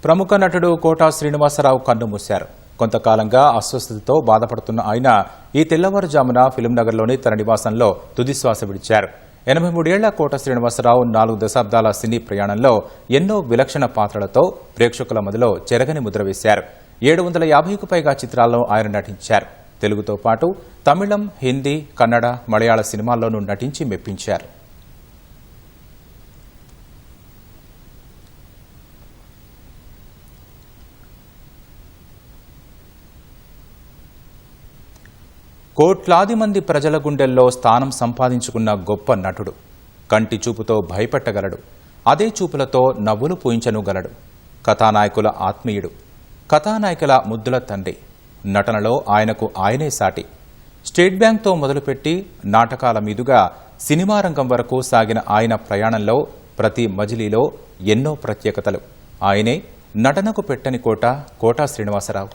ప్రముఖ నటుడు కోటా శ్రీనివాసరావు కన్నుమూశారు. కొంతకాలంగా అస్వస్థతతో బాధపడుతున్న ఆయన ఈ తెల్లవారుజామున ఫిల్మ్నగర్లోని తన నివాసంలో తుదిశ్వాస విడిచారు. 83 ఏళ్ల కోట శ్రీనివాసరావు 4 దశాబ్దాల సినీ ప్రయాణంలో ఎన్నో విలక్షణ పాత్రలతో ప్రేక్షకుల మదిలో చెరగని ముద్ర వేశారు. 750కు పైగా చిత్రాల్లో ఆయన నటించారు. తెలుగుతో పాటు తమిళం, హిందీ, కన్నడ, మలయాళ సినిమాల్లోనూ నటించి మెప్పించారు. కోట్లాది మంది ప్రజల గుండెల్లో స్థానం సంపాదించుకున్న గొప్ప నటుడు. కంటి చూపుతో భయపెట్టగలడు. అదే చూపులతో నవ్వులు పూయించనుగలడు. కథానాయకుల ఆత్మీయుడు. కథానాయకుల ముద్దుల తండ్రి. నటనలో ఆయనకు ఆయనే సాటి. స్టేట్ బ్యాంక్తో మొదలుపెట్టి నాటకాల మీదుగా సినిమా రంగం వరకు సాగిన ఆయన ప్రయాణంలో ప్రతి మజిలీలో ఎన్నో ప్రత్యేకతలు. ఆయనే నటనకు పెట్టని కోట కోటా శ్రీనివాసరావు.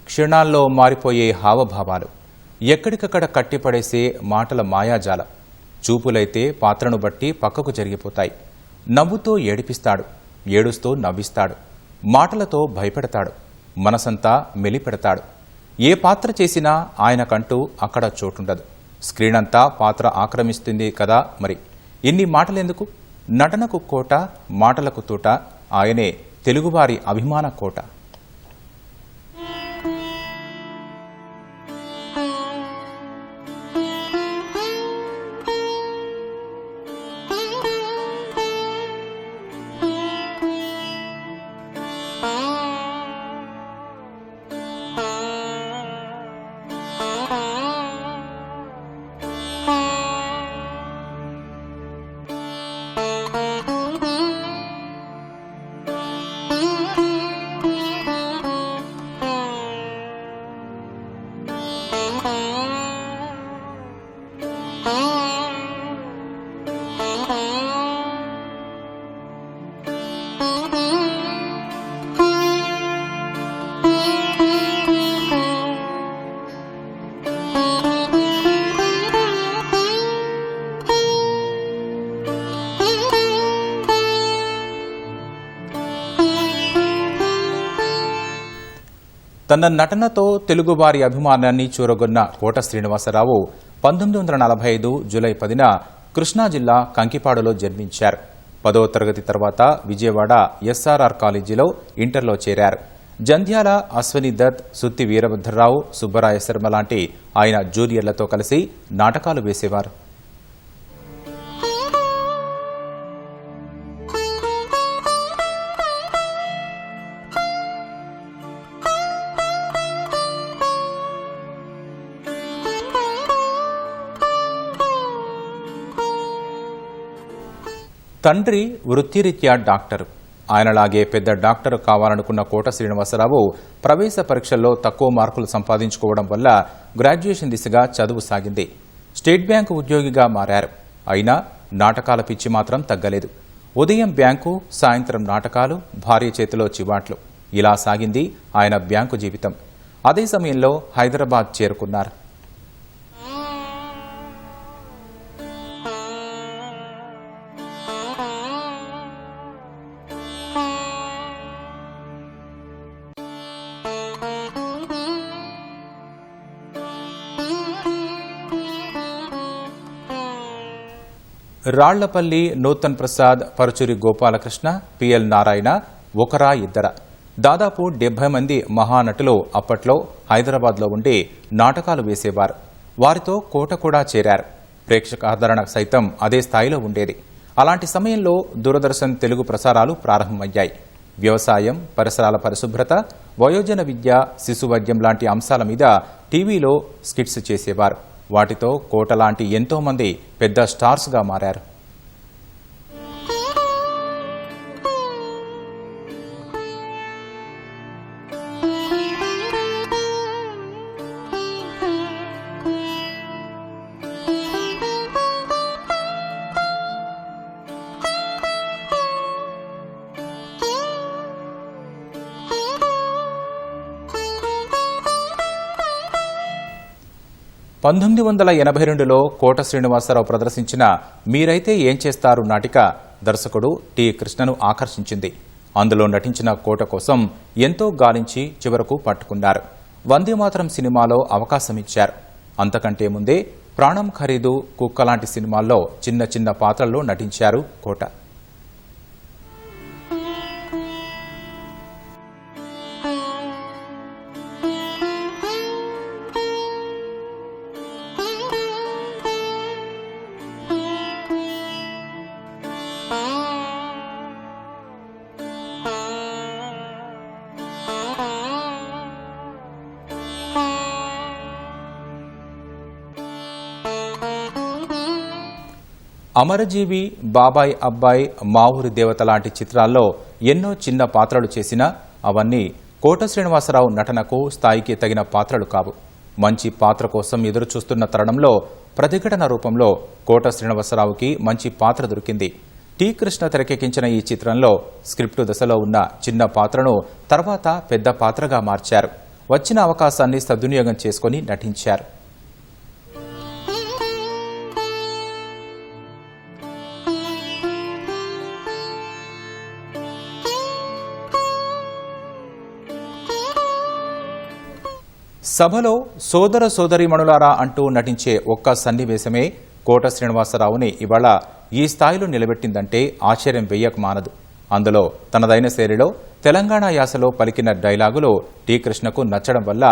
క్షణాల్లో మారిపోయే హావభావాలు, ఎక్కడికక్కడ కట్టిపడేసే మాటల మాయాజాల, చూపులైతే పాత్రను బట్టి పక్కకు జరిగిపోతాయి. నవ్వుతో ఏడిపిస్తాడు, ఏడుస్తూ నవ్విస్తాడు, మాటలతో భయపెడతాడు, మనసంతా మెలిపెడతాడు. ఏ పాత్ర చేసినా ఆయనకంటూ అక్కడ చోటుండదు. స్క్రీన్ అంతా పాత్ర ఆక్రమిస్తుంది కదా. మరి ఇన్ని మాటలెందుకు? నటనకు కోట, మాటలకు తోట. ఆయనే తెలుగువారి అభిమాన కోట. తన నటనతో తెలుగువారి అభిమానాన్ని చూరగొన్న కోట శ్రీనివాసరావు 1945 జూలై 10న కృష్ణా జిల్లా కంకిపాడులో జన్మించారు. 10వ తరగతి తర్వాత విజయవాడ ఎస్ఆర్ఆర్ కాలేజీలో ఇంటర్లో చేరారు. జంధ్యాల అశ్వని దత్, సుత్తి వీరభద్రరావు, సుబ్బరాయ శర్మ లాంటి ఆయన జూనియర్లతో కలిసి నాటకాలు వేసేవారు. తండ్రి వృత్తిరీత్యా డాక్టరు. ఆయనలాగే పెద్ద డాక్టరు కావాలనుకున్న కోట శ్రీనివాసరావు ప్రవేశ పరీక్షల్లో తక్కువ మార్కులు సంపాదించుకోవడం వల్ల గ్రాడ్యుయేషన్ దిశగా చదువు సాగింది. స్టేట్ బ్యాంకు ఉద్యోగిగా మారారు. అయినా నాటకాల పిచ్చి మాత్రం తగ్గలేదు. ఉదయం బ్యాంకు, సాయంత్రం నాటకాలు, భార్య చేతిలో చివాట్లు. ఇలా సాగింది ఆయన బ్యాంకు జీవితం. అదే సమయంలో హైదరాబాద్ చేరుకున్నారు. రాళ్లపల్లి నూతన్ ప్రసాద్, పరుచూరి గోపాలకృష్ణ, పిఎల్ నారాయణ ఒకరా ఇద్దరా దాదాపు 70 మంది మహానటులు అప్పట్లో హైదరాబాద్లో ఉండి నాటకాలు వేసేవారు. వారితో కోట కూడా చేరారు. ప్రేక్షక ఆదరణ సైతం అదే స్థాయిలో ఉండేది. అలాంటి సమయంలో దూరదర్శన్ తెలుగు ప్రసారాలు ప్రారంభమయ్యాయి. వ్యవసాయం, పరిసరాల పరిశుభ్రత, వయోజన విద్య, శిశు వైద్యం లాంటి అంశాల మీద టీవీలో స్కిట్స్ చేసేవారు. వాటితో కోట లాంటి ఎంతో మంది పెద్ద స్టార్స్ గా మారారు. 1982లో కోట శ్రీనివాసరావు ప్రదర్శించిన మీరైతే ఏం చేస్తారు నాటిక దర్శకుడు టి కృష్ణను ఆకర్షించింది. అందులో నటించిన కోట కోసం ఎంతో గాలించి చివరకు పట్టుకున్నారు. వందేమాతరం సినిమాలో అవకాశమిచ్చారు. అంతకంటే ముందే ప్రాణం ఖరీదు, కుక్క లాంటి సినిమాల్లో చిన్న చిన్న పాత్రల్లో నటించారు కోట. అమరజీవి, బాబాయ్ అబ్బాయి, మా ఊరి దేవత లాంటి చిత్రాల్లో ఎన్నో చిన్న పాత్రలు చేసినా అవన్నీ కోట శ్రీనివాసరావు నటనకు, స్థాయికి తగిన పాత్రలు కావు. మంచి పాత్ర కోసం ఎదురుచూస్తున్న తరుణంలో ప్రతిఘటన రూపంలో కోట శ్రీనివాసరావుకి మంచి పాత్ర దొరికింది. టి కృష్ణ తెరకెక్కించిన ఈ చిత్రంలో స్క్రిప్టు దశలో ఉన్న చిన్న పాత్రను తర్వాత పెద్ద పాత్రగా మార్చారు. వచ్చిన అవకాశాన్ని సద్వినియోగం చేసుకుని నటించారు. సభలో సోదర సోదరీమణులారా అంటూ నటించే ఒక్క సన్నివేశమే కోట శ్రీనివాసరావుని ఇవాళ ఈ స్థాయిలో నిలబెట్టిందంటే ఆశ్చర్యం వెయ్యక మానదు. అందులో తనదైన శైలిలో తెలంగాణ యాసలో పలికిన డైలాగులు టి కృష్ణకు నచ్చడం వల్ల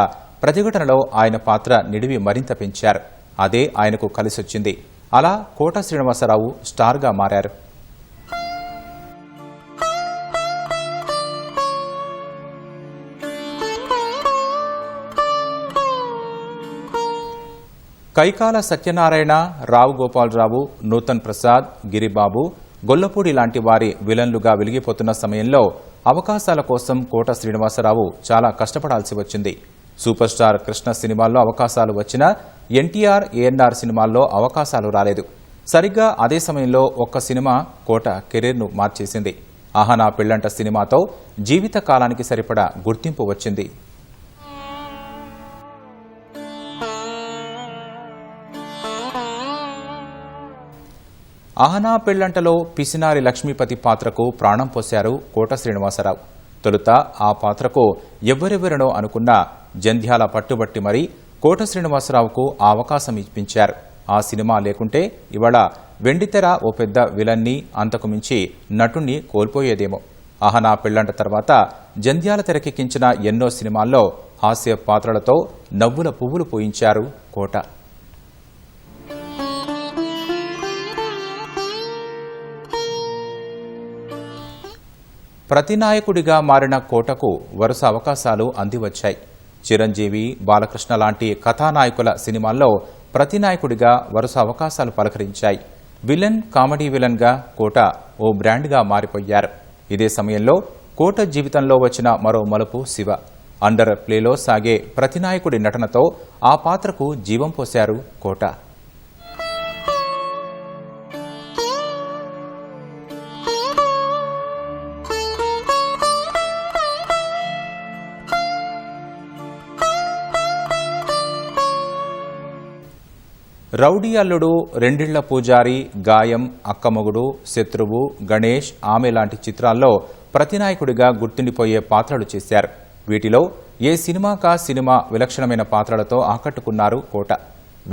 ప్రతిఘటనలో ఆయన పాత్ర నిడివి మరింత పెంచారు. అదే ఆయనకు కలిసొచ్చింది. అలా కోట శ్రీనివాసరావు స్టార్గా మారారు. కైకాల సత్యనారాయణ, రావు గోపాలరావు, నూతన్ ప్రసాద్, గిరిబాబు, గొల్లపూడి లాంటి వారి విలన్లుగా వెలిగిపోతున్న సమయంలో అవకాశాల కోసం కోట శ్రీనివాసరావు చాలా కష్టపడాల్సి వచ్చింది. సూపర్ స్టార్ కృష్ణ సినిమాల్లో అవకాశాలు వచ్చినా ఎన్టీఆర్, ఏఎన్ఆర్ సినిమాల్లో అవకాశాలు రాలేదు. సరిగ్గా అదే సమయంలో ఒక్క సినిమా కోట కెరీర్ను మార్చేసింది. ఆహనా పెళ్లంట సినిమాతో జీవిత కాలానికి సరిపడా గుర్తింపు వచ్చింది. ఆహనా పెళ్లంటలో పిసినారి లక్ష్మీపతి పాత్రకు ప్రాణం పోశారు కోట శ్రీనివాసరావు. తొలుత ఆ పాత్రకు ఎవ్వరెవరినో అనుకున్న జంధ్యాల పట్టుబట్టి మరీ కోట శ్రీనివాసరావుకు ఆ అవకాశం ఇప్పించారు. ఆ సినిమా లేకుంటే ఇవాళ వెండితెర ఓ పెద్ద విలన్ని, అంతకు మించి నటుణ్ణి కోల్పోయేదేమో. ఆహనా పెళ్లంట తర్వాత జంధ్యాల తెరకెక్కించిన ఎన్నో సినిమాల్లో హాస్య పాత్రలతో నవ్వుల పువ్వులు పూయించారు కోట. ప్రతినాయకుడిగా మారిన కోటకు వరుస అవకాశాలు అందివచ్చాయి. చిరంజీవి, బాలకృష్ణ లాంటి కథానాయకుల సినిమాల్లో ప్రతినాయకుడిగా వరుస అవకాశాలు పలకరించాయి. విలన్, కామెడీ విలన్గా కోట ఓ బ్రాండ్గా మారిపోయారు. ఇదే సమయంలో కోట జీవితంలో వచ్చిన మరో మలుపు శివ. అండర్ ప్లేలో సాగే ప్రతినాయకుడి నటనతో ఆ పాత్రకు జీవం పోశారు కోట. రౌడీ అల్లుడు, రెండిళ్ల పూజారి, గాయం, అక్కమొగుడు, శత్రువు, గణేష్, ఆమె లాంటి చిత్రాల్లో ప్రతినాయకుడిగా గుర్తుండిపోయే పాత్రలు చేశారు. వీటిలో ఏ సినిమాకా సినిమా విలక్షణమైన పాత్రలతో ఆకట్టుకున్నారు కోట.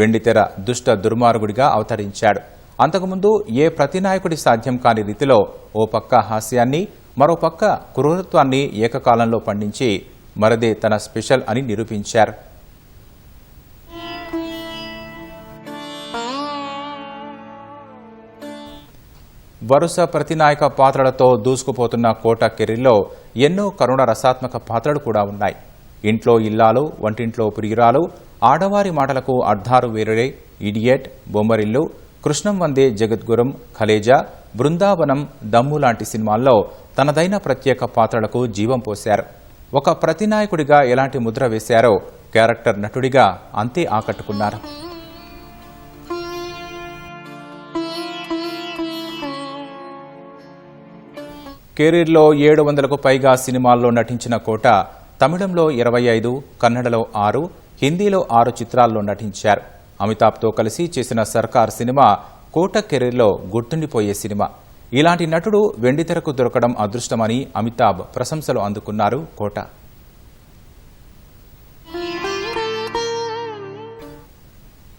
వెండితెర దుష్ట దుర్మార్గుడిగా అవతరించాడు. అంతకుముందు ఏ ప్రతినాయకుడి సాధ్యం కాని రీతిలో ఓ పక్క హాస్యాన్ని, మరో పక్క క్రూరత్వాన్ని ఏకకాలంలో పండించి మరదే తన స్పెషల్ అని నిరూపించారు. వరుస ప్రతినాయక పాత్రలతో దూసుకుపోతున్న కోట కెరీర్లో ఎన్నో కరుణ రసాత్మక పాత్రలు కూడా ఉన్నాయి. ఇంట్లో ఇల్లాలు, వంటింట్లో ప్రియురాలు, ఆడవారి మాటలకు అర్ధారు వేరుడే, ఇడియట్, బొమ్మరిల్లు, కృష్ణం వందే జగద్గురం, ఖలేజా, బృందావనం, దమ్ము లాంటి సినిమాల్లో తనదైన ప్రత్యేక పాత్రలకు జీవం పోశారు. ఒక ప్రతినాయకుడిగా ఎలాంటి ముద్ర వేశారో క్యారెక్టర్ నటుడిగా అంతే ఆకట్టుకున్నారు. కెరీర్లో 700కు పైగా సినిమాల్లో నటించిన కోట తమిళంలో 25, కన్నడలో 6, హిందీలో 6 చిత్రాల్లో నటించారు. అమితాబ్తో కలిసి చేసిన సర్కార్ సినిమా కోట కెరీర్లో గుర్తుండిపోయే సినిమా. ఇలాంటి నటుడు వెండితెరకు దొరకడం అదృష్టమని అమితాబ్ ప్రశంసలు అందుకున్నారు కోట.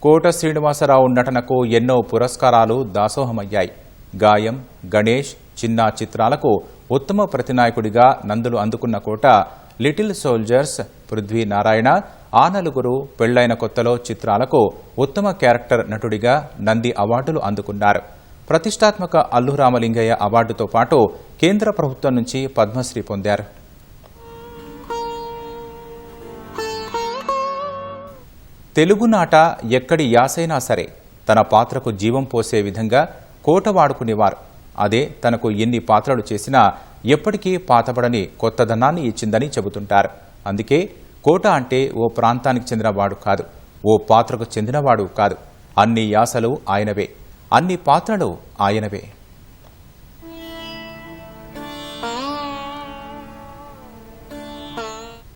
కోట శ్రీనివాసరావు నటనకు ఎన్నో పురస్కారాలు దాసోహమయ్యాయి. గాయం, గణేష్, చిన్నా చిత్రాలకు ఉత్తమ ప్రతినాయకుడిగా నందులు అందుకున్న కోట లిటిల్ సోల్జర్స్, పృథ్వీ నారాయణ, ఆ నలుగురు, పెళ్లైన కొత్తలో చిత్రాలకు ఉత్తమ క్యారెక్టర్ నటుడిగా నంది అవార్డులు అందుకున్నారు. ప్రతిష్టాత్మక అల్లు రామలింగయ్య అవార్డుతో పాటు కేంద్ర ప్రభుత్వం నుంచి పద్మశ్రీ పొందారు. తెలుగునాట ఎక్కడి యాసైనా సరే తన పాత్రకు జీవం పోసే విధంగా కోట వాడుకునేవారు. అదే తనకు ఎన్ని పాత్రలు చేసినా ఎప్పటికీ పాతబడని కొత్తదనాన్ని ఇచ్చిందని చెబుతుంటారు. అందుకే కోట అంటే ఓ ప్రాంతానికి చెందినవాడు కాదు, ఓ పాత్రకు చెందినవాడు కాదు. అన్ని యాసలు ఆయనవే, అన్ని పాత్రలు ఆయనవే.